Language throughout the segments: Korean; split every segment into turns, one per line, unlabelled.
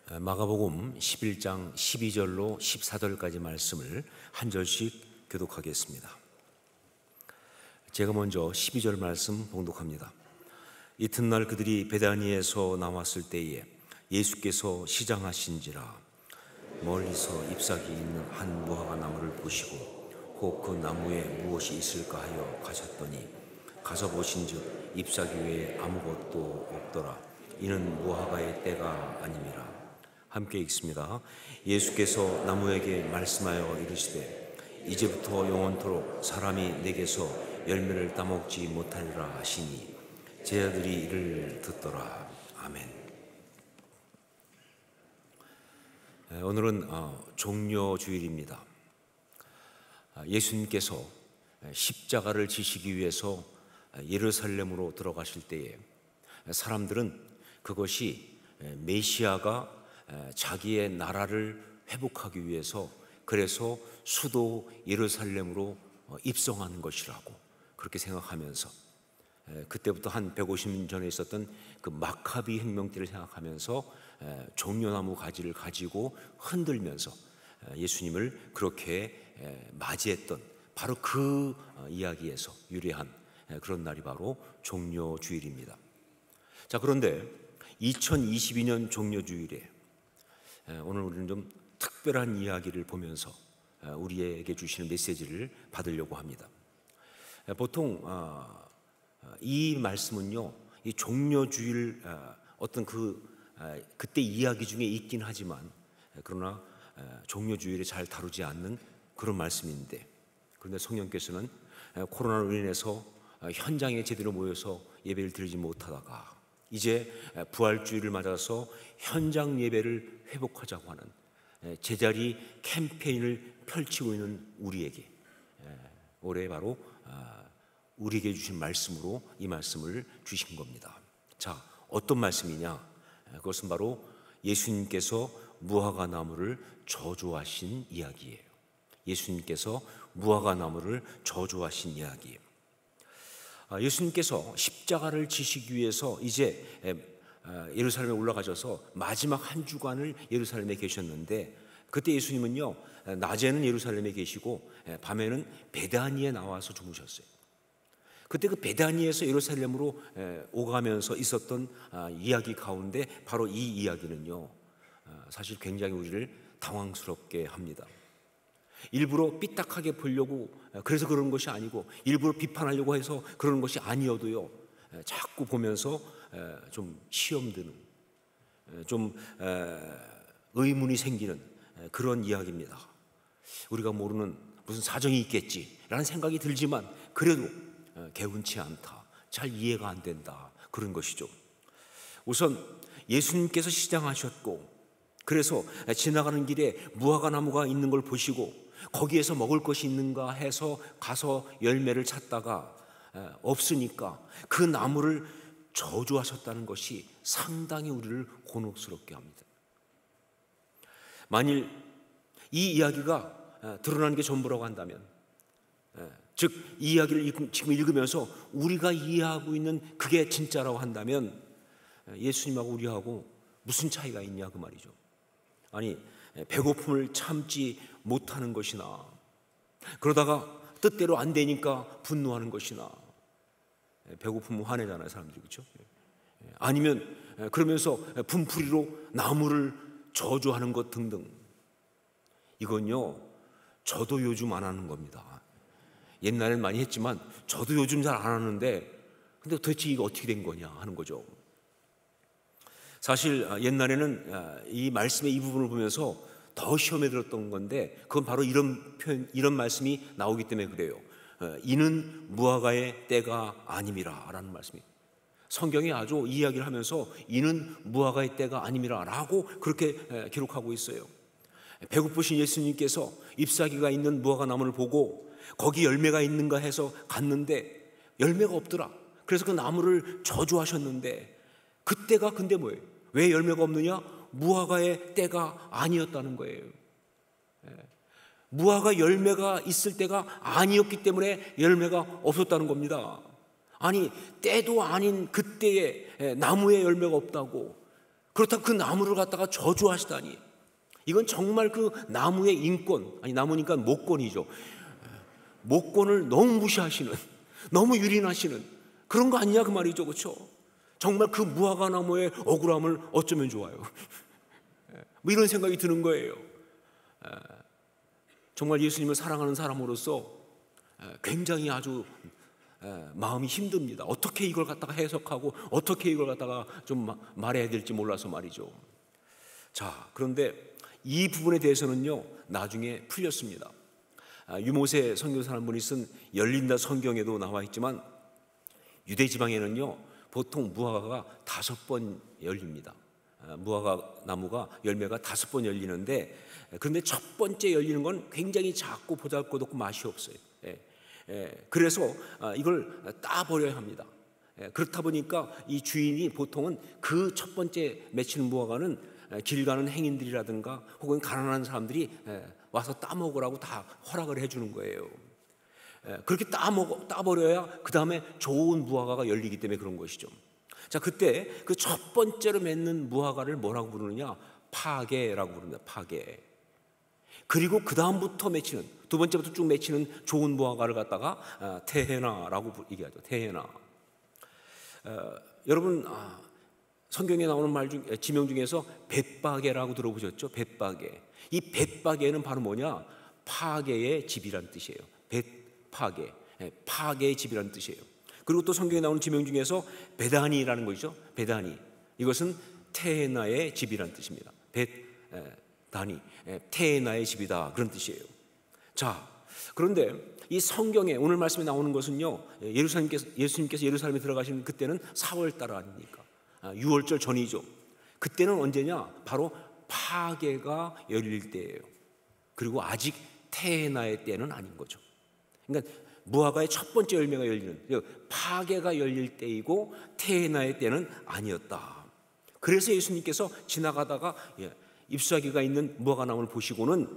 마가복음 11장 12절로 14절까지 말씀을 한 절씩 교독하겠습니다. 제가 먼저 12절 말씀 봉독합니다. 이튿날 그들이 베다니에서 나왔을 때에 예수께서 시장하신지라 멀리서 잎사귀 있는 한 무화과 나무를 보시고 혹 그 나무에 무엇이 있을까 하여 가셨더니 가서 보신즉 잎사귀 외에 아무것도 없더라. 이는 무화과의 때가 아님이라. 함께 읽습니다. 예수께서 나무에게 말씀하여 이르시되 이제부터 영원토록 사람이 내게서 열매를 따먹지 못하리라 하시니 제자들이 이를 듣더라. 아멘. 오늘은 종려주일입니다. 예수님께서 십자가를 지시기 위해서 예루살렘으로 들어가실 때에 사람들은 그것이 메시아가 자기의 나라를 회복하기 위해서 그래서 수도 예루살렘으로 입성하는 것이라고 그렇게 생각하면서 그때부터 한 150년 전에 있었던 그 마카비 혁명 때를 생각하면서 종려나무 가지를 가지고 흔들면서 예수님을 그렇게 맞이했던 바로 그 이야기에서 유래한 그런 날이 바로 종려주일입니다. 자, 그런데 2022년 종려주일에 오늘 우리는 좀 특별한 이야기를 보면서 우리에게 주시는 메시지를 받으려고 합니다. 보통 이 말씀은요, 이 종려주일 어떤 그때 이야기 중에 있긴 하지만 그러나 종려주일에 잘 다루지 않는 그런 말씀인데, 그런데 성령께서는 코로나로 인해서 현장에 제대로 모여서 예배를 드리지 못하다가 이제 부활주일을 맞아서 현장 예배를 회복하자고 하는 제자리 캠페인을 펼치고 있는 우리에게 올해 바로 우리에게 주신 말씀으로 이 말씀을 주신 겁니다. 자, 어떤 말씀이냐? 그것은 바로 예수님께서 무화과 나무를 저주하신 이야기예요. 예수님께서 무화과 나무를 저주하신 이야기예요. 예수님께서 십자가를 지시기 위해서 이제 예루살렘에 올라가셔서 마지막 한 주간을 예루살렘에 계셨는데, 그때 예수님은요, 낮에는 예루살렘에 계시고 밤에는 베다니에 나와서 주무셨어요. 그때 그 베다니에서 예루살렘으로 오가면서 있었던 이야기 가운데 바로 이 이야기는요, 사실 굉장히 우리를 당황스럽게 합니다. 일부러 삐딱하게 보려고 그래서 그런 것이 아니고 일부러 비판하려고 해서 그러는 것이 아니어도요, 자꾸 보면서 좀 시험 드는, 좀 의문이 생기는 그런 이야기입니다. 우리가 모르는 무슨 사정이 있겠지라는 생각이 들지만 그래도 개운치 않다, 잘 이해가 안 된다, 그런 것이죠. 우선 예수님께서 시장하셨고 그래서 지나가는 길에 무화과 나무가 있는 걸 보시고 거기에서 먹을 것이 있는가 해서 가서 열매를 찾다가 없으니까 그 나무를 저주하셨다는 것이 상당히 우리를 곤혹스럽게 합니다. 만일 이 이야기가 드러나는 게 전부라고 한다면, 즉 이 이야기를 지금 읽으면서 우리가 이해하고 있는 그게 진짜라고 한다면 예수님하고 우리하고 무슨 차이가 있냐 그 말이죠. 아니, 배고픔을 참지 못하는 것이나 그러다가 뜻대로 안 되니까 분노하는 것이나, 배고프면 화내잖아요 사람들이, 그렇죠? 아니면 그러면서 분풀이로 나무를 저주하는 것 등등, 이건요 저도 요즘 안 하는 겁니다. 옛날엔 많이 했지만 저도 요즘 잘 안 하는데, 근데 도대체 이거 어떻게 된 거냐 하는 거죠. 사실 옛날에는 이 말씀의 이 부분을 보면서 더 시험에 들었던 건데, 그건 바로 이런 표현, 이런 말씀이 나오기 때문에 그래요. 이는 무화과의 때가 아님이라 라는 말씀이, 성경이 아주 이야기를 하면서 이는 무화과의 때가 아님이라 라고 그렇게 기록하고 있어요. 배고프신 예수님께서 잎사귀가 있는 무화과 나무를 보고 거기 열매가 있는가 해서 갔는데 열매가 없더라. 그래서 그 나무를 저주하셨는데, 그때가 근데 뭐예요? 왜 열매가 없느냐? 무화과의 때가 아니었다는 거예요. 무화과 열매가 있을 때가 아니었기 때문에 열매가 없었다는 겁니다. 아니, 때도 아닌 그때에 나무에 열매가 없다고, 그렇다고 그 나무를 갖다가 저주하시다니, 이건 정말 그 나무의 인권, 아니 나무니까 목권이죠. 목권을 너무 무시하시는, 너무 유린하시는 그런 거 아니냐 그 말이죠. 그렇죠? 정말 그 무화과 나무의 억울함을 어쩌면 좋아요. 뭐 이런 생각이 드는 거예요. 정말 예수님을 사랑하는 사람으로서 굉장히 아주 마음이 힘듭니다. 어떻게 이걸 갖다가 해석하고 어떻게 이걸 갖다가 좀 말해야 될지 몰라서 말이죠. 자, 그런데 이 부분에 대해서는요 나중에 풀렸습니다. 유모세 선교사라는 분이 쓴 열린다 성경에도 나와 있지만 유대 지방에는요 보통 무화과가 5번 열립니다. 무화과 나무가 열매가 5번 열리는데, 그런데 첫 번째 열리는 건 굉장히 작고 보잘것없고 맛이 없어요. 그래서 이걸 따버려야 합니다. 그렇다 보니까 이 주인이 보통은 그 첫 번째 맺히는 무화과는 길 가는 행인들이라든가 혹은 가난한 사람들이 와서 따먹으라고 다 허락을 해주는 거예요. 그렇게 따버려야 그 다음에 좋은 무화과가 열리기 때문에 그런 것이죠. 자, 그때 그 첫 번째로 맺는 무화과를 뭐라고 부르느냐? 파게라고 부릅니다. 파게. 그리고 그 다음부터 맺히는, 두 번째부터 쭉 맺히는 좋은 무화과를 갖다가 테헤나라고 얘기하죠. 테헤나. 여러분 성경에 나오는 말 중, 지명 중에서 벳바게라고 들어보셨죠? 벳바게. 이 벳바게는 바로 뭐냐? 파게의 집이란 뜻이에요. 벳파게, 파게의 집이란 뜻이에요. 그리고 또 성경에 나오는 지명 중에서 베다니라는 것이죠. 베다니. 이것은 테헤나의 집이란 뜻입니다. 벳다니, 테헤나의 집이다, 그런 뜻이에요. 자, 그런데 이 성경에 오늘 말씀에 나오는 것은요, 예수님께서 예루살렘에 들어가시는 그때는 4월 달 아닙니까? 6월절 전이죠. 그때는 언제냐? 바로 파게가 열릴 때예요. 그리고 아직 테헤나의 때는 아닌 거죠. 그러니까 무화과의 첫 번째 열매가 열리는, 파게가 열릴 때이고 테헤나의 때는 아니었다. 그래서 예수님께서 지나가다가 잎사귀가 있는 무화과 나무를 보시고는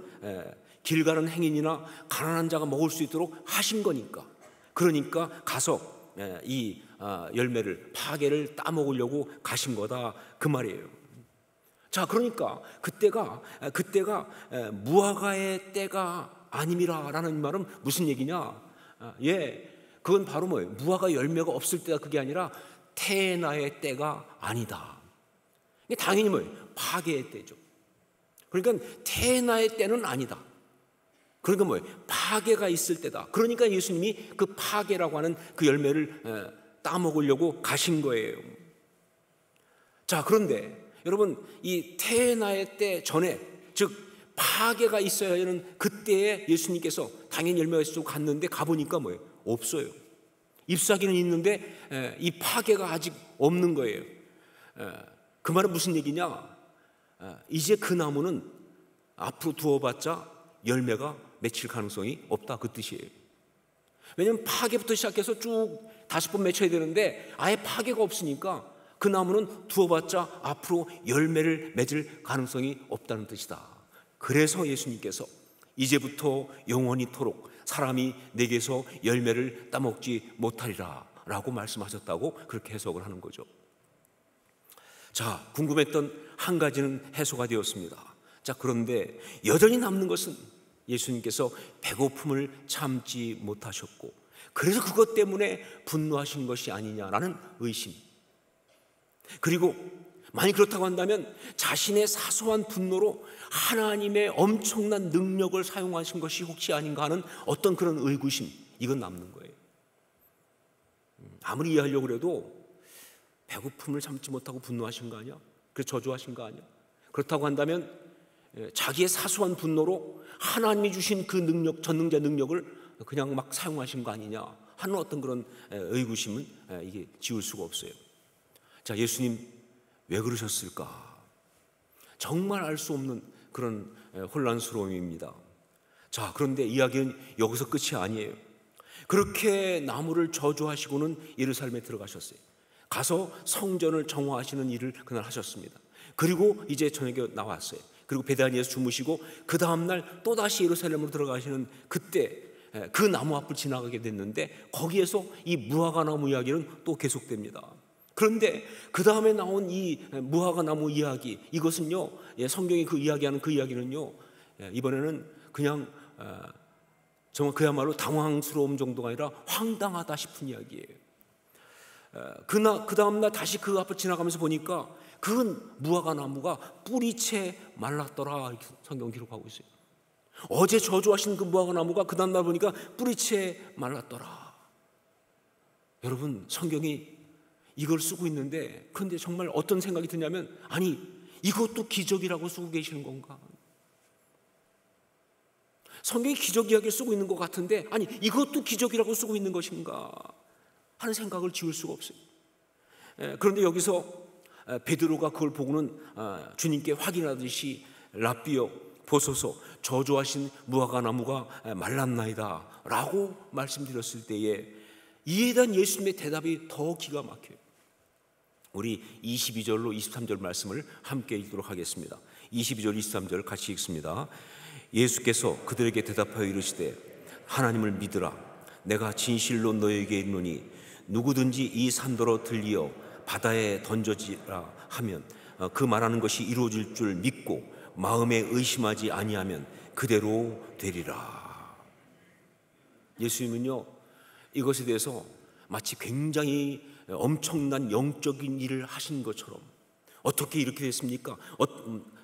길 가는 행인이나 가난한 자가 먹을 수 있도록 하신 거니까, 그러니까 가서 이 열매를, 파게를 따먹으려고 가신 거다, 그 말이에요. 자, 그러니까 그때가 무화과의 때가 아님이라라는 말은 무슨 얘기냐? 그건 바로 뭐예요? 무화과 열매가 없을 때가 그게 아니라 테헤나의 때가 아니다. 이게 당연히 뭐예요? 파게의 때죠. 그러니까 테헤나의 때는 아니다. 그러니까 뭐예요? 파게가 있을 때다. 그러니까 예수님이 그 파게라고 하는 그 열매를 따먹으려고 가신 거예요. 자, 그런데 여러분, 이 테헤나의 때 전에, 즉 파게가 있어야 하는 그때에 예수님께서 당연히 열매가 있어서 갔는데 가보니까 뭐예요? 없어요. 잎사귀는 있는데 이 파게가 아직 없는 거예요. 그 말은 무슨 얘기냐? 이제 그 나무는 앞으로 두어봤자 열매가 맺힐 가능성이 없다, 그 뜻이에요. 왜냐하면 파게부터 시작해서 쭉 5번 맺혀야 되는데 아예 파게가 없으니까 그 나무는 두어봤자 앞으로 열매를 맺을 가능성이 없다는 뜻이다. 그래서 예수님께서 이제부터 영원히토록 사람이 내게서 열매를 따먹지 못하리라 라고 말씀하셨다고 그렇게 해석을 하는 거죠. 자, 궁금했던 한 가지는 해소가 되었습니다. 자, 그런데 여전히 남는 것은 예수님께서 배고픔을 참지 못하셨고 그래서 그것 때문에 분노하신 것이 아니냐라는 의심, 그리고 만약 그렇다고 한다면 자신의 사소한 분노로 하나님의 엄청난 능력을 사용하신 것이 혹시 아닌가 하는 어떤 그런 의구심, 이건 남는 거예요. 아무리 이해하려고 해도 배고픔을 참지 못하고 분노하신 거 아니야? 그래서 저주하신 거 아니야? 그렇다고 한다면 자기의 사소한 분노로 하나님이 주신 그 능력, 전능자 능력을 그냥 막 사용하신 거 아니냐 하는 어떤 그런 의구심은 이게 지울 수가 없어요. 자, 예수님 왜 그러셨을까? 정말 알 수 없는 그런 혼란스러움입니다. 자, 그런데 이야기는 여기서 끝이 아니에요. 그렇게 나무를 저주하시고는 예루살렘에 들어가셨어요. 가서 성전을 정화하시는 일을 그날 하셨습니다. 그리고 이제 저녁에 나왔어요. 그리고 베다니에서 주무시고 그 다음날 또다시 예루살렘으로 들어가시는 그때 그 나무 앞을 지나가게 됐는데 거기에서 이 무화과 나무 이야기는 또 계속됩니다. 그런데 그 다음에 나온 이 무화과 나무 이야기, 이것은요, 성경이 그 이야기하는 그 이야기는요, 이번에는 그냥 정말 그야말로 당황스러움 정도가 아니라 황당하다 싶은 이야기예요. 그 다음날 다시 그 앞을 지나가면서 보니까 그 무화과 나무가 뿌리채 말랐더라, 이렇게 성경 기록하고 있어요. 어제 저주하신 그 무화과 나무가 그 다음날 보니까 뿌리채 말랐더라. 여러분, 성경이 이걸 쓰고 있는데, 그런데 정말 어떤 생각이 드냐면, 아니, 이것도 기적이라고 쓰고 계시는 건가? 성경이 기적 이야기를 쓰고 있는 것 같은데, 아니, 이것도 기적이라고 쓰고 있는 것인가 하는 생각을 지울 수가 없어요. 그런데 여기서 베드로가 그걸 보고는 주님께 확인하듯이 라삐여 보소서, 저주하신 무화과 나무가 말랐나이다 라고 말씀드렸을 때에 이에 대한 예수님의 대답이 더 기가 막혀요. 우리 22절로 23절 말씀을 함께 읽도록 하겠습니다. 22절 23절 같이 읽습니다. 예수께서 그들에게 대답하여 이르시되 하나님을 믿으라. 내가 진실로 너에게 이르노니 누구든지 이 산더러 들리어 바다에 던져지라 하면 그 말하는 것이 이루어질 줄 믿고 마음에 의심하지 아니하면 그대로 되리라. 예수님은요, 이것에 대해서 마치 굉장히 엄청난 영적인 일을 하신 것처럼, 어떻게 이렇게 됐습니까?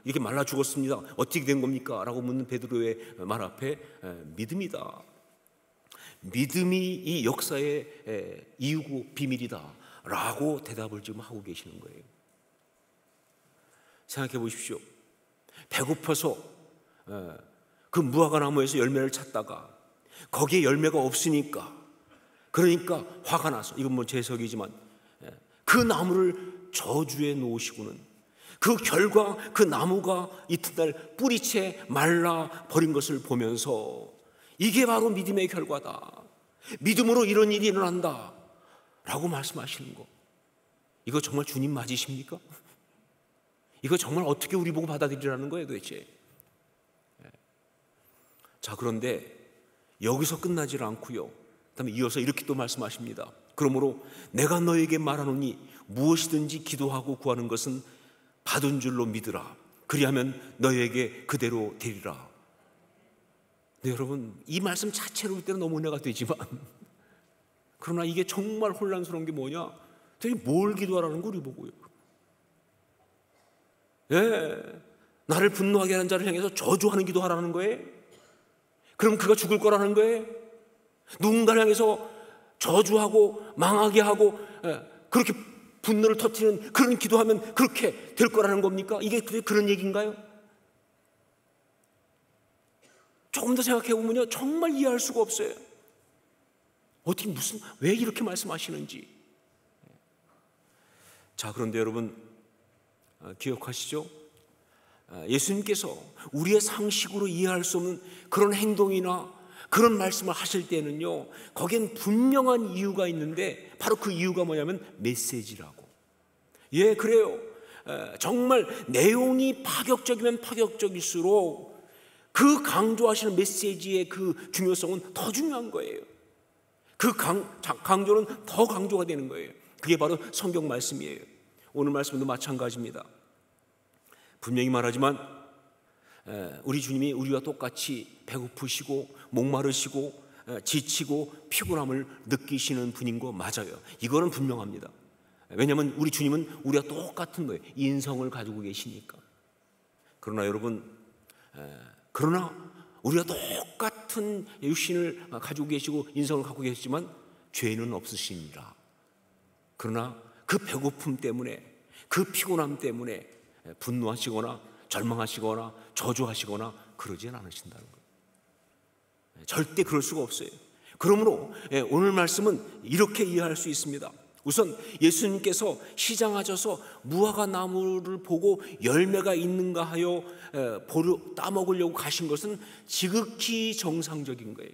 이렇게 말라 죽었습니다. 어떻게 된 겁니까? 라고 묻는 베드로의 말 앞에 믿음이다. 믿음이 이 역사의 이유고 비밀이다 라고 대답을 지금 하고 계시는 거예요. 생각해 보십시오. 배고파서 그 무화과 나무에서 열매를 찾다가 거기에 열매가 없으니까, 그러니까 화가 나서, 이건 뭐 제 해석이지만 그 나무를 저주해 놓으시고는 그 결과 그 나무가 이튿날 뿌리채 말라 버린 것을 보면서 이게 바로 믿음의 결과다, 믿음으로 이런 일이 일어난다 라고 말씀하시는 거, 이거 정말 주님 맞으십니까? 이거 정말 어떻게 우리 보고 받아들이라는 거예요 도대체? 자, 그런데 여기서 끝나질 않고요, 그다음에 이어서 이렇게 또 말씀하십니다. 그러므로 내가 너에게 말하노니 무엇이든지 기도하고 구하는 것은 받은 줄로 믿으라. 그리하면 너에게 그대로 되리라. 네, 여러분, 이 말씀 자체로 볼 때는 너무 은혜가 되지만, 그러나 이게 정말 혼란스러운 게 뭐냐? 도대체 뭘 기도하라는 거 우리 보고요. 나를 분노하게 하는 자를 향해서 저주하는 기도하라는 거예요? 그럼 그가 죽을 거라는 거예요? 누군가를 향해서 저주하고 망하게 하고 그렇게 분노를 터뜨리는 그런 기도하면 그렇게 될 거라는 겁니까? 이게 그런 얘기인가요? 조금 더 생각해 보면요, 정말 이해할 수가 없어요. 어떻게 왜 이렇게 말씀하시는지. 자, 그런데 여러분 기억하시죠? 예수님께서 우리의 상식으로 이해할 수 없는 그런 행동이나 그런 말씀을 하실 때는요, 거기엔 분명한 이유가 있는데 바로 그 이유가 뭐냐면 메시지라고. 예, 그래요. 정말 내용이 파격적이면 파격적일수록 그 강조하시는 메시지의 그 중요성은 더 중요한 거예요. 그 강조는 더 강조가 되는 거예요. 그게 바로 성경 말씀이에요. 오늘 말씀도 마찬가지입니다. 분명히 말하지만 우리 주님이 우리와 똑같이 배고프시고 목마르시고 지치고 피곤함을 느끼시는 분인 거 맞아요. 이거는 분명합니다. 왜냐하면 우리 주님은 우리와 똑같은 거예요. 인성을 가지고 계시니까. 그러나 여러분, 그러나 우리가 똑같은 육신을 가지고 계시고 인성을 갖고 계시지만 죄는 없으시니라. 그러나 그 배고픔 때문에, 그 피곤함 때문에 분노하시거나 절망하시거나 저주하시거나 그러진 않으신다는 거예요. 절대 그럴 수가 없어요. 그러므로 오늘 말씀은 이렇게 이해할 수 있습니다. 우선 예수님께서 시장하셔서 무화과 나무를 보고 열매가 있는가 하여 따먹으려고 가신 것은 지극히 정상적인 거예요.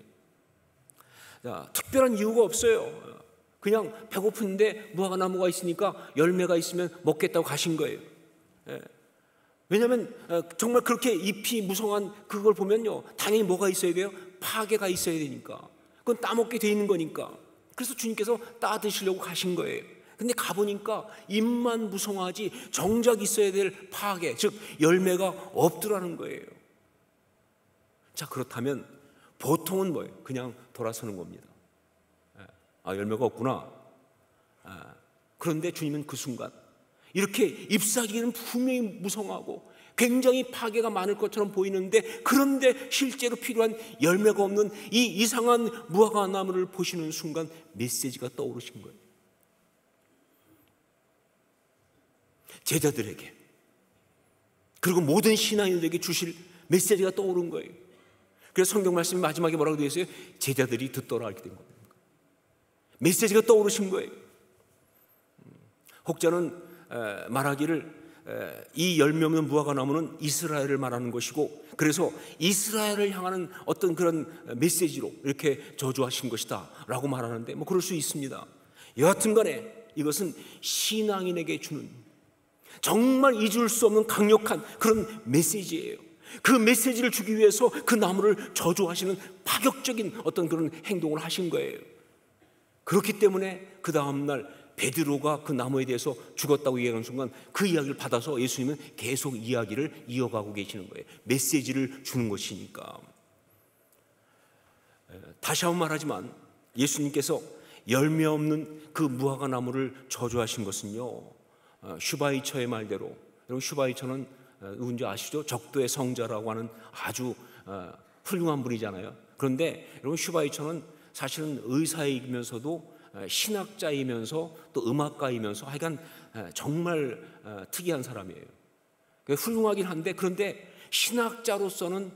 자, 특별한 이유가 없어요. 그냥 배고픈데 무화과 나무가 있으니까 열매가 있으면 먹겠다고 가신 거예요. 왜냐하면 정말 그렇게 잎이 무성한 그걸 보면요, 당연히 뭐가 있어야 돼요? 파괴가 있어야 되니까. 그건 따먹게 돼 있는 거니까. 그래서 주님께서 따 드시려고 가신 거예요. 근데 가보니까 잎만 무성하지 정작 있어야 될 파괴, 즉 열매가 없더라는 거예요. 자, 그렇다면 보통은 뭐예요? 그냥 돌아서는 겁니다. 아, 열매가 없구나. 그런데 주님은 그 순간 이렇게 잎사귀는 분명히 무성하고 굉장히 파괴가 많을 것처럼 보이는데, 그런데 실제로 필요한 열매가 없는 이 이상한 무화과 나무를 보시는 순간 메시지가 떠오르신 거예요. 제자들에게, 그리고 모든 신앙인들에게 주실 메시지가 떠오른 거예요. 그래서 성경 말씀이 마지막에 뭐라고 되어 있어요? 제자들이 듣더라 이렇게 된 겁니다. 메시지가 떠오르신 거예요. 혹자는 말하기를 이 열매 없는 무화과 나무는 이스라엘을 말하는 것이고, 그래서 이스라엘을 향하는 어떤 그런 메시지로 이렇게 저주하신 것이다 라고 말하는데, 뭐 그럴 수 있습니다. 여하튼 간에 이것은 신앙인에게 주는 정말 잊을 수 없는 강력한 그런 메시지예요. 그 메시지를 주기 위해서 그 나무를 저주하시는 파격적인 어떤 그런 행동을 하신 거예요. 그렇기 때문에 그 다음날 베드로가 그 나무에 대해서 죽었다고 얘기하는 순간 그 이야기를 받아서 예수님은 계속 이야기를 이어가고 계시는 거예요. 메시지를 주는 것이니까. 다시 한번 말하지만 예수님께서 열매 없는 그 무화과 나무를 저주하신 것은요, 슈바이처의 말대로, 여러분 슈바이처는 누군지 아시죠? 적도의 성자라고 하는 아주 훌륭한 분이잖아요. 그런데 여러분 슈바이처는 사실은 의사이면서도 신학자이면서 또 음악가이면서 하여간 정말 특이한 사람이에요. 훌륭하긴 한데, 그런데 신학자로서는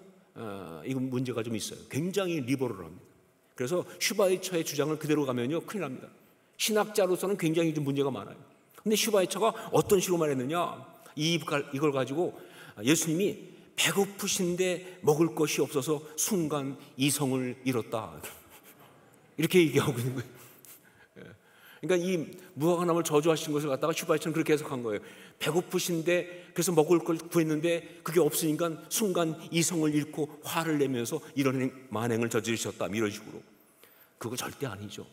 이건 문제가 좀 있어요. 굉장히 리버럴합니다. 그래서 슈바이처의 주장을 그대로 가면요 큰일 납니다. 신학자로서는 굉장히 좀 문제가 많아요. 근데 슈바이처가 어떤 식으로 말했느냐, 이걸 가지고 예수님이 배고프신데 먹을 것이 없어서 순간 이성을 잃었다 이렇게 얘기하고 있는 거예요. 그러니까 이 무화과 나무를 저주하신 것을 갖다가 슈바이처는 그렇게 해석한 거예요. 배고프신데 그래서 먹을 걸 구했는데 그게 없으니까 순간 이성을 잃고 화를 내면서 이런 만행을 저지르셨다, 이런 식으로. 그거 절대 아니죠.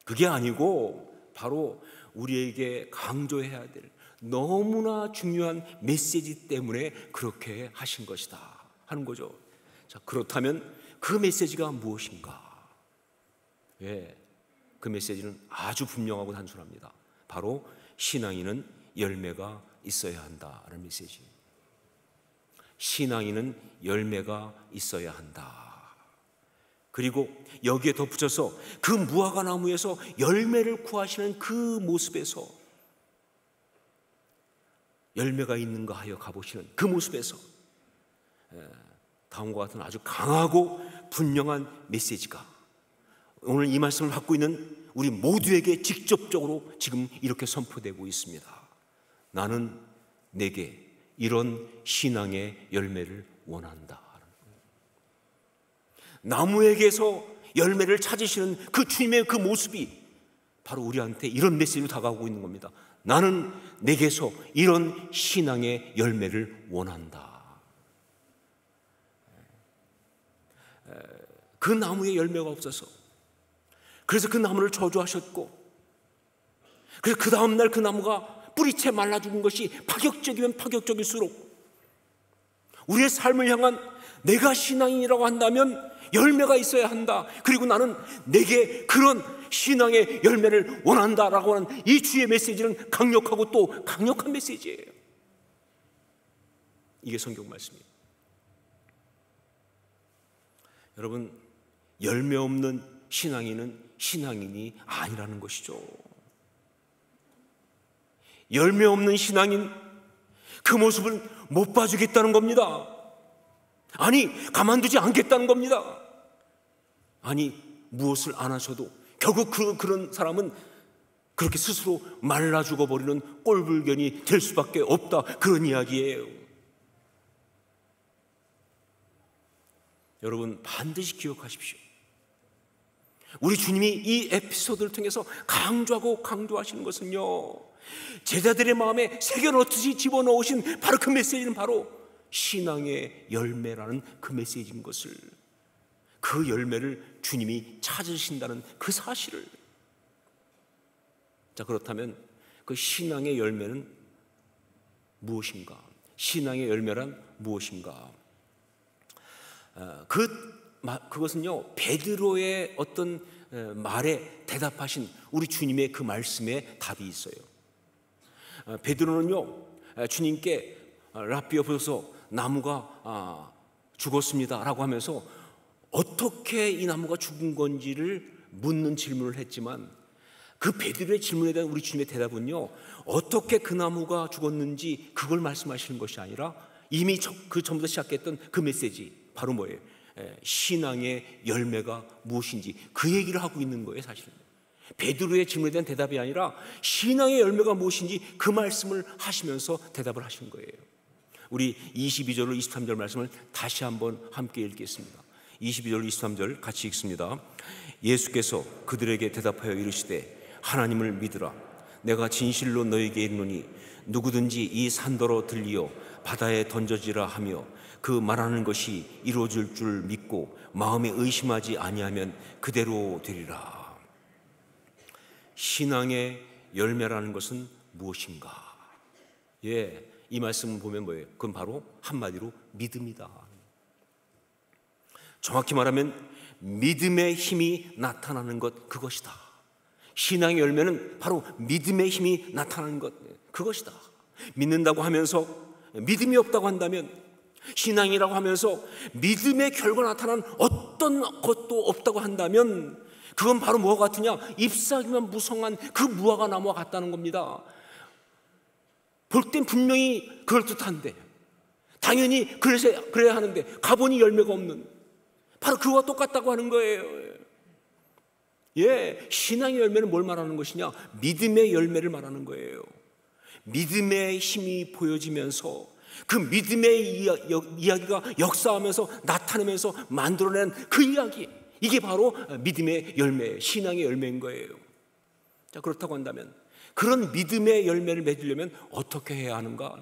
그게 아니고 바로 우리에게 강조해야 될 너무나 중요한 메시지 때문에 그렇게 하신 것이다 하는 거죠. 자, 그렇다면 그 메시지가 무엇인가? 그 메시지는 아주 분명하고 단순합니다. 바로 신앙인은 열매가 있어야 한다는 메시지. 신앙인은 열매가 있어야 한다. 그리고 여기에 덧붙여서 그 무화과 나무에서 열매를 구하시는 그 모습에서, 열매가 있는가 하여 가보시는 그 모습에서 다음과 같은 아주 강하고 분명한 메시지가 오늘 이 말씀을 받고 있는 우리 모두에게 직접적으로 지금 이렇게 선포되고 있습니다. 나는 내게 이런 신앙의 열매를 원한다. 나무에게서 열매를 찾으시는 그 주님의 그 모습이 바로 우리한테 이런 메시지로 다가오고 있는 겁니다. 나는 내게서 이런 신앙의 열매를 원한다. 그 나무에 열매가 없어서, 그래서 그 나무를 저주하셨고, 그래서 그 다음날 그 나무가 뿌리채 말라 죽은 것이 파격적이면 파격적일수록 우리의 삶을 향한, 내가 신앙인이라고 한다면 열매가 있어야 한다, 그리고 나는 내게 그런 신앙의 열매를 원한다라고 하는 이 주의 메시지는 강력하고 또 강력한 메시지예요. 이게 성경 말씀이에요. 여러분, 열매 없는 신앙인은 신앙인이 아니라는 것이죠. 열매 없는 신앙인, 그 모습을 못 봐주겠다는 겁니다. 아니, 가만두지 않겠다는 겁니다. 아니, 무엇을 안 하셔도 결국 그런 사람은 그렇게 스스로 말라 죽어버리는 꼴불견이 될 수밖에 없다, 그런 이야기예요. 여러분, 반드시 기억하십시오. 우리 주님이 이 에피소드를 통해서 강조하시는 것은요, 제자들의 마음에 새겨넣듯이 집어넣으신 바로 그 메시지는 바로 신앙의 열매라는 그 메시지인 것을, 그 열매를 주님이 찾으신다는 그 사실을, 자, 그렇다면 그 신앙의 열매는 무엇인가? 신앙의 열매란 무엇인가? 그것은요, 베드로의 어떤 말에 대답하신 우리 주님의 그 말씀에 답이 있어요. 베드로는요, 주님께 랍비여 보소서, 나무가 죽었습니다 라고 하면서 어떻게 이 나무가 죽은 건지를 묻는 질문을 했지만, 그 베드로의 질문에 대한 우리 주님의 대답은요, 어떻게 그 나무가 죽었는지 그걸 말씀하시는 것이 아니라 이미 그 전부터 시작했던 그 메시지, 바로 뭐예요? 신앙의 열매가 무엇인지 그 얘기를 하고 있는 거예요. 사실은 베드로의 질문에 대한 대답이 아니라 신앙의 열매가 무엇인지 그 말씀을 하시면서 대답을 하신 거예요. 우리 22절로 23절 말씀을 다시 한번 함께 읽겠습니다. 22절 23절 같이 읽습니다. 예수께서 그들에게 대답하여 이르시되 하나님을 믿으라. 내가 진실로 너에게 이르노니 누구든지 이 산더러 들리어 바다에 던져지라 하며 그 말하는 것이 이루어질 줄 믿고 마음에 의심하지 아니하면 그대로 되리라. 신앙의 열매라는 것은 무엇인가? 예, 이 말씀을 보면 뭐예요? 그건 바로 한마디로 믿음이다. 정확히 말하면 믿음의 힘이 나타나는 것, 그것이다. 신앙의 열매는 바로 믿음의 힘이 나타나는 것, 그것이다. 믿는다고 하면서 믿음이 없다고 한다면, 신앙이라고 하면서 믿음의 결과가 나타난 어떤 것도 없다고 한다면, 그건 바로 뭐와 같으냐? 잎사귀만 무성한 그 무화과 나무와 같다는 겁니다. 볼 땐 분명히 그럴듯한데, 당연히 그래야 하는데 가보니 열매가 없는, 바로 그와 똑같다고 하는 거예요. 예, 신앙의 열매는 뭘 말하는 것이냐? 믿음의 열매를 말하는 거예요. 믿음의 힘이 보여지면서 그 믿음의 이야기가 역사하면서 나타내면서 만들어낸 그 이야기, 이게 바로 믿음의 열매, 신앙의 열매인 거예요. 자, 그렇다고 한다면 그런 믿음의 열매를 맺으려면 어떻게 해야 하는가?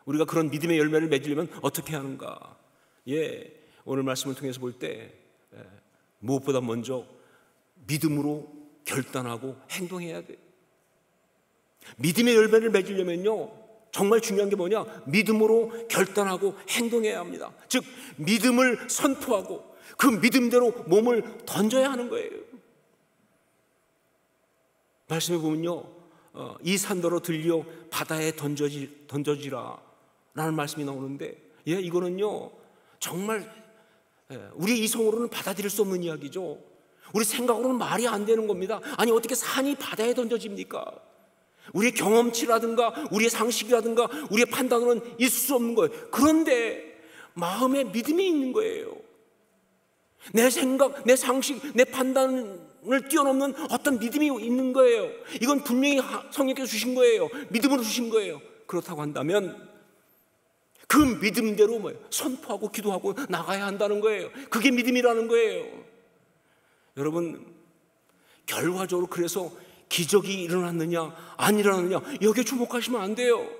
우리가 그런 믿음의 열매를 맺으려면 어떻게 해야 하는가? 예, 오늘 말씀을 통해서 볼 때 무엇보다 먼저 믿음으로 결단하고 행동해야 돼요. 믿음의 열매를 맺으려면요, 정말 중요한 게 뭐냐? 믿음으로 결단하고 행동해야 합니다. 즉 믿음을 선포하고 그 믿음대로 몸을 던져야 하는 거예요. 말씀해 보면요, 이 산더러 들려 바다에 던져지라 라는 말씀이 나오는데, 예, 이거는요 정말 우리 이성으로는 받아들일 수 없는 이야기죠. 우리 생각으로는 말이 안 되는 겁니다. 아니, 어떻게 산이 바다에 던져집니까? 우리의 경험치라든가 우리의 상식이라든가 우리의 판단으로는 있을 수 없는 거예요. 그런데 마음에 믿음이 있는 거예요. 내 생각, 내 상식, 내 판단을 뛰어넘는 어떤 믿음이 있는 거예요. 이건 분명히 성령께서 주신 거예요. 믿음으로 주신 거예요. 그렇다고 한다면 그 믿음대로 선포하고 기도하고 나가야 한다는 거예요. 그게 믿음이라는 거예요. 여러분, 결과적으로 그래서 기적이 일어났느냐 안 일어났느냐 여기에 주목하시면 안 돼요.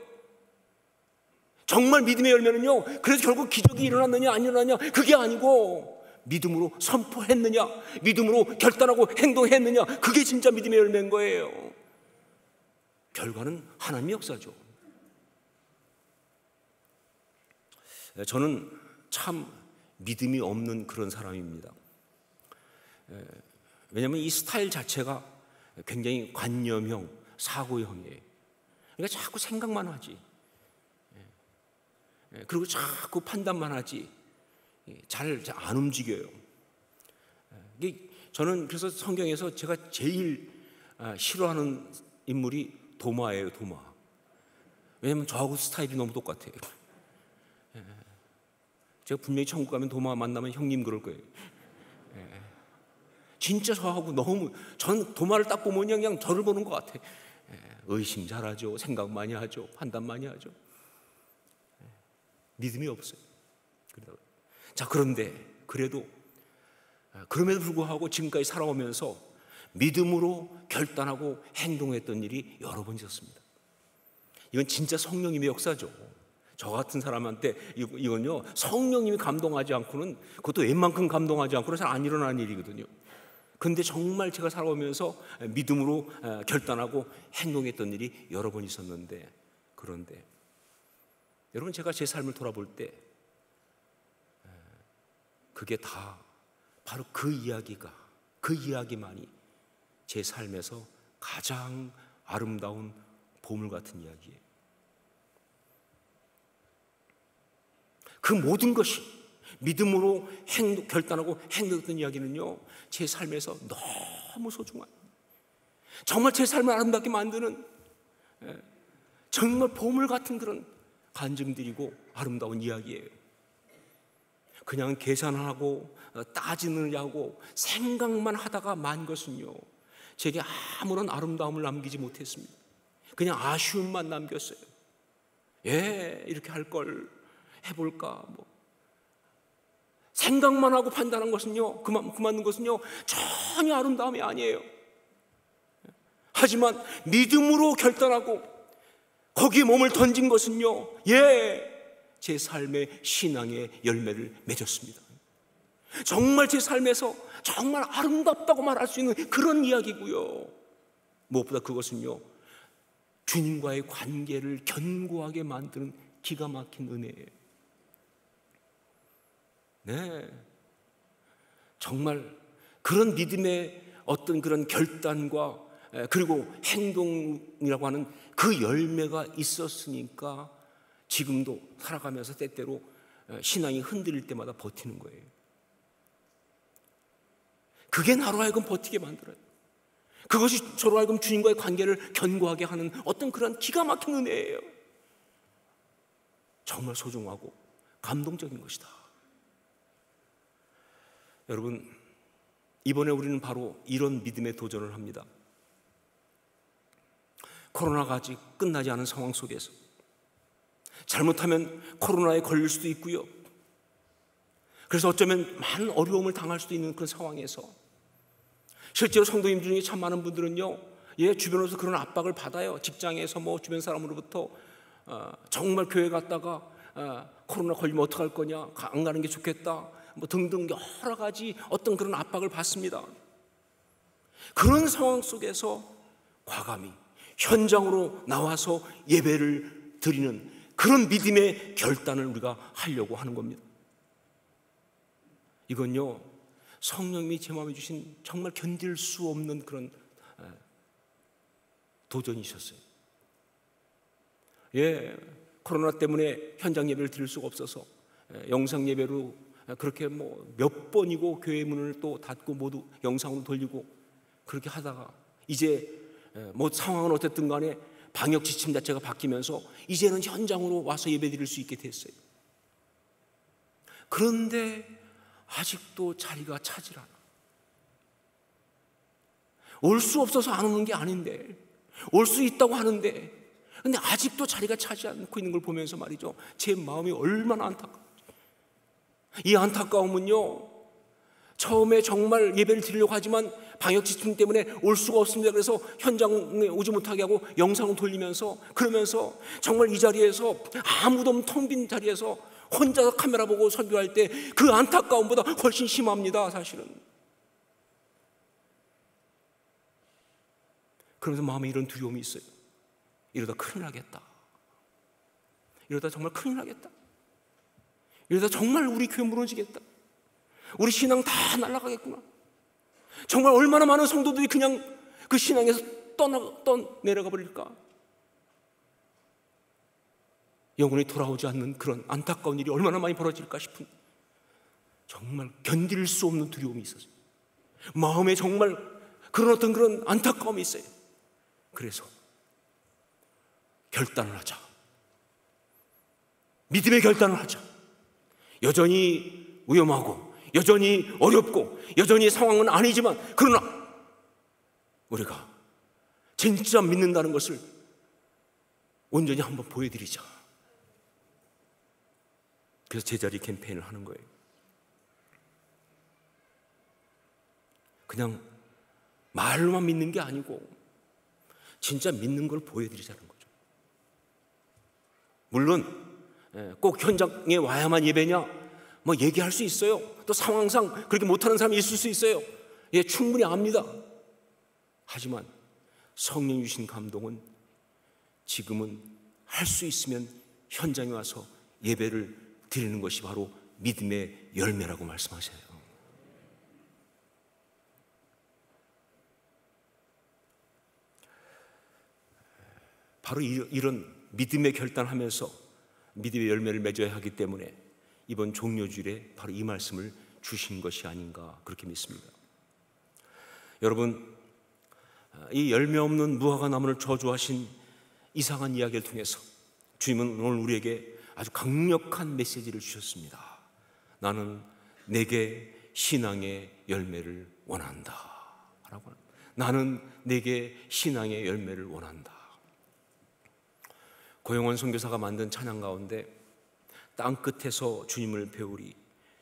정말 믿음의 열매는요, 그래서 결국 기적이 일어났느냐 안 일어났느냐 그게 아니고 믿음으로 선포했느냐, 믿음으로 결단하고 행동했느냐, 그게 진짜 믿음의 열매인 거예요. 결과는 하나님의 역사죠. 저는 참 믿음이 없는 그런 사람입니다. 왜냐하면 이 스타일 자체가 굉장히 관념형, 사고형이에요. 그러니까 자꾸 생각만 하지, 그리고 자꾸 판단만 하지, 잘 안 움직여요. 저는 그래서 성경에서 제가 제일 싫어하는 인물이 도마예요. 도마. 왜냐하면 저하고 스타일이 너무 똑같아요. 제가 분명히 천국 가면 도마 만나면 형님 그럴 거예요. 진짜 저하고 너무, 전 도마를 딱 보면 그냥 저를 보는 것 같아. 의심 잘하죠. 생각 많이 하죠. 판단 많이 하죠. 믿음이 없어요. 자, 그런데 그럼에도 불구하고 지금까지 살아오면서 믿음으로 결단하고 행동했던 일이 여러 번 있었습니다. 이건 진짜 성령님의 역사죠. 저 같은 사람한테 이건요, 성령님이 감동하지 않고는, 그것도 웬만큼 감동하지 않고는 잘 안 일어나는 일이거든요. 근데 정말 제가 살아오면서 믿음으로 결단하고 행동했던 일이 여러 번 있었는데, 그런데 여러분, 제가 제 삶을 돌아볼 때 그게 다 바로 그 이야기만이 제 삶에서 가장 아름다운 보물 같은 이야기예요. 그 모든 것이 믿음으로 결단하고 행동했던 이야기는요, 제 삶에서 너무 소중한, 정말 제 삶을 아름답게 만드는 정말 보물 같은 그런 간증들이고 아름다운 이야기예요. 그냥 계산하고 따지느냐고 생각만 하다가 만 것은요, 제게 아무런 아름다움을 남기지 못했습니다. 그냥 아쉬움만 남겼어요. 이렇게 할 걸, 해볼까, 생각만 하고 판단한 것은요, 그만둔 것은요, 전혀 아름다움이 아니에요. 하지만 믿음으로 결단하고 거기에 몸을 던진 것은요, 제 삶의 신앙의 열매를 맺었습니다. 정말 제 삶에서 정말 아름답다고 말할 수 있는 그런 이야기고요. 무엇보다 그것은요, 주님과의 관계를 견고하게 만드는 기가 막힌 은혜예요. 네, 정말 그런 믿음의 어떤 그런 결단과 그리고 행동이라고 하는 그 열매가 있었으니까 지금도 살아가면서 때때로 신앙이 흔들릴 때마다 버티는 거예요. 그게 나로 하여금 버티게 만들어요. 그것이 저로 하여금 주님과의 관계를 견고하게 하는 어떤 그런 기가 막힌 은혜예요. 정말 소중하고 감동적인 것이다. 여러분, 이번에 우리는 바로 이런 믿음의 도전을 합니다. 코로나가 아직 끝나지 않은 상황 속에서 잘못하면 코로나에 걸릴 수도 있고요. 그래서 어쩌면 많은 어려움을 당할 수도 있는 그런 상황에서 실제로 성도님 중에 참 많은 분들은요, 주변에서 그런 압박을 받아요. 직장에서 주변 사람으로부터 정말 교회 갔다가 코로나 걸리면 어떡할 거냐, 안 가는 게 좋겠다, 등등 여러 가지 어떤 그런 압박을 받습니다. 그런 상황 속에서 과감히 현장으로 나와서 예배를 드리는 그런 믿음의 결단을 우리가 하려고 하는 겁니다. 이건요, 성령님이 제 마음에 주신 정말 견딜 수 없는 그런 도전이셨어요. 코로나 때문에 현장 예배를 드릴 수가 없어서 영상 예배로 그렇게 몇 번이고 교회 문을 또 닫고 모두 영상으로 돌리고 그렇게 하다가 이제 상황은 어쨌든 간에 방역 지침 자체가 바뀌면서 이제는 현장으로 와서 예배 드릴 수 있게 됐어요. 그런데 아직도 자리가 차질 않아. 올 수 없어서 안 오는 게 아닌데, 올 수 있다고 하는데, 근데 아직도 자리가 차지 않고 있는 걸 보면서 말이죠, 제 마음이 얼마나 안타까워. 이 안타까움은요, 처음에 정말 예배를 드리려고 하지만 방역 지침 때문에 올 수가 없습니다. 그래서 현장에 오지 못하게 하고 영상을 돌리면서, 그러면서 정말 이 자리에서 아무도 없는 텅 빈 자리에서 혼자 카메라 보고 설교할 때 그 안타까움보다 훨씬 심합니다, 사실은. 그러면서 마음에 이런 두려움이 있어요. 이러다 큰일 나겠다. 이러다 정말 큰일 나겠다. 이러다 정말 우리 교회 무너지겠다. 우리 신앙 다 날아가겠구나. 정말 얼마나 많은 성도들이 그냥 그 신앙에서 내려가 버릴까. 영혼이 돌아오지 않는 그런 안타까운 일이 얼마나 많이 벌어질까 싶은, 정말 견딜 수 없는 두려움이 있었어요. 마음에 정말 그런 어떤 그런 안타까움이 있어요. 그래서 결단을 하자. 믿음의 결단을 하자. 여전히 위험하고 여전히 어렵고 여전히 상황은 아니지만, 그러나 우리가 진짜 믿는다는 것을 온전히 한번 보여드리자. 그래서 제자리 캠페인을 하는 거예요. 그냥 말로만 믿는 게 아니고 진짜 믿는 걸 보여드리자는 거죠. 물론 꼭 현장에 와야만 예배냐 얘기할 수 있어요. 또 상황상 그렇게 못하는 사람이 있을 수 있어요. 예, 충분히 압니다. 하지만 성령 주신 감동은 지금은 할 수 있으면 현장에 와서 예배를 드리는 것이 바로 믿음의 열매라고 말씀하셔요. 바로 이런 믿음의 결단하면서 믿음의 열매를 맺어야 하기 때문에 이번 종료주일에 바로 이 말씀을 주신 것이 아닌가 그렇게 믿습니다. 여러분, 이 열매 없는 무화과 나무를 저주하신 이상한 이야기를 통해서 주님은 오늘 우리에게 아주 강력한 메시지를 주셨습니다. 나는 내게 신앙의 열매를 원한다 라고. 나는 내게 신앙의 열매를 원한다. 고영원 선교사가 만든 찬양 가운데 땅끝에서 주님을 배우리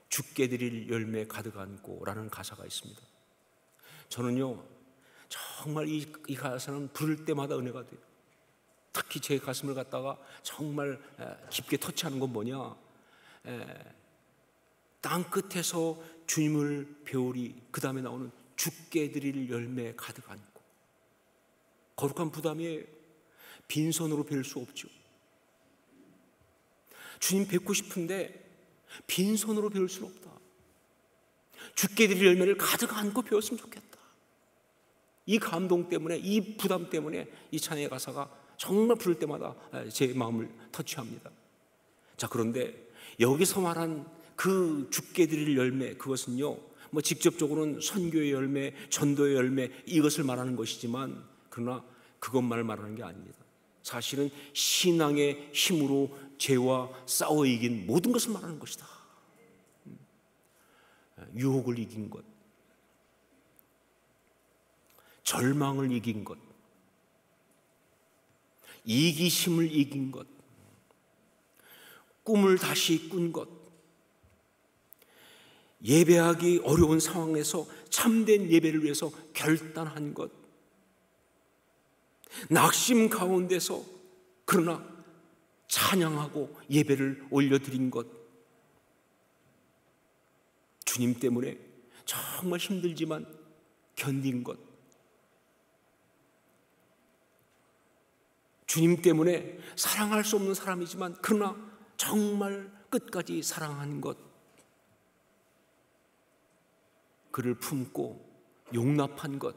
죽게 드릴 열매 가득 안고 라는 가사가 있습니다. 저는요 정말 이 가사는 부를 때마다 은혜가 돼요. 특히 제 가슴을 갖다가 정말 깊게 터치하는 건 뭐냐, 땅끝에서 주님을 배우리, 그 다음에 나오는 죽게 드릴 열매 가득 안고. 거룩한 부담이에요. 빈손으로 배울 수 없죠. 주님 뵙고 싶은데 빈손으로 배울 수는 없다. 죽게 드릴 열매를 가득 안고 배웠으면 좋겠다. 이 감동 때문에, 이 부담 때문에 이 찬양의 가사가 정말 부를 때마다 제 마음을 터치합니다. 자, 그런데 여기서 말한 그 죽게 드릴 열매, 그것은요 뭐 직접적으로는 선교의 열매, 전도의 열매 이것을 말하는 것이지만, 그러나 그것만을 말하는 게 아닙니다. 사실은 신앙의 힘으로 죄와 싸워 이긴 모든 것을 말하는 것이다. 유혹을 이긴 것, 절망을 이긴 것, 이기심을 이긴 것, 꿈을 다시 꾼 것, 예배하기 어려운 상황에서 참된 예배를 위해서 결단한 것, 낙심 가운데서 그러나 찬양하고 예배를 올려드린 것, 주님 때문에 정말 힘들지만 견딘 것, 주님 때문에 사랑할 수 없는 사람이지만 그러나 정말 끝까지 사랑한 것, 그를 품고 용납한 것,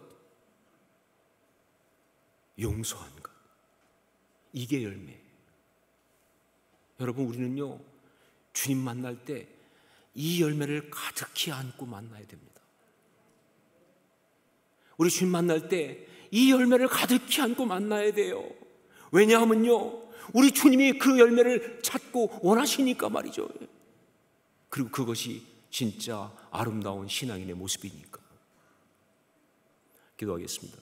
용서한 것, 이게 열매. 여러분, 우리는요 주님 만날 때 이 열매를 가득히 안고 만나야 됩니다. 우리 주님 만날 때 이 열매를 가득히 안고 만나야 돼요. 왜냐하면요 우리 주님이 그 열매를 찾고 원하시니까 말이죠. 그리고 그것이 진짜 아름다운 신앙인의 모습이니까. 기도하겠습니다.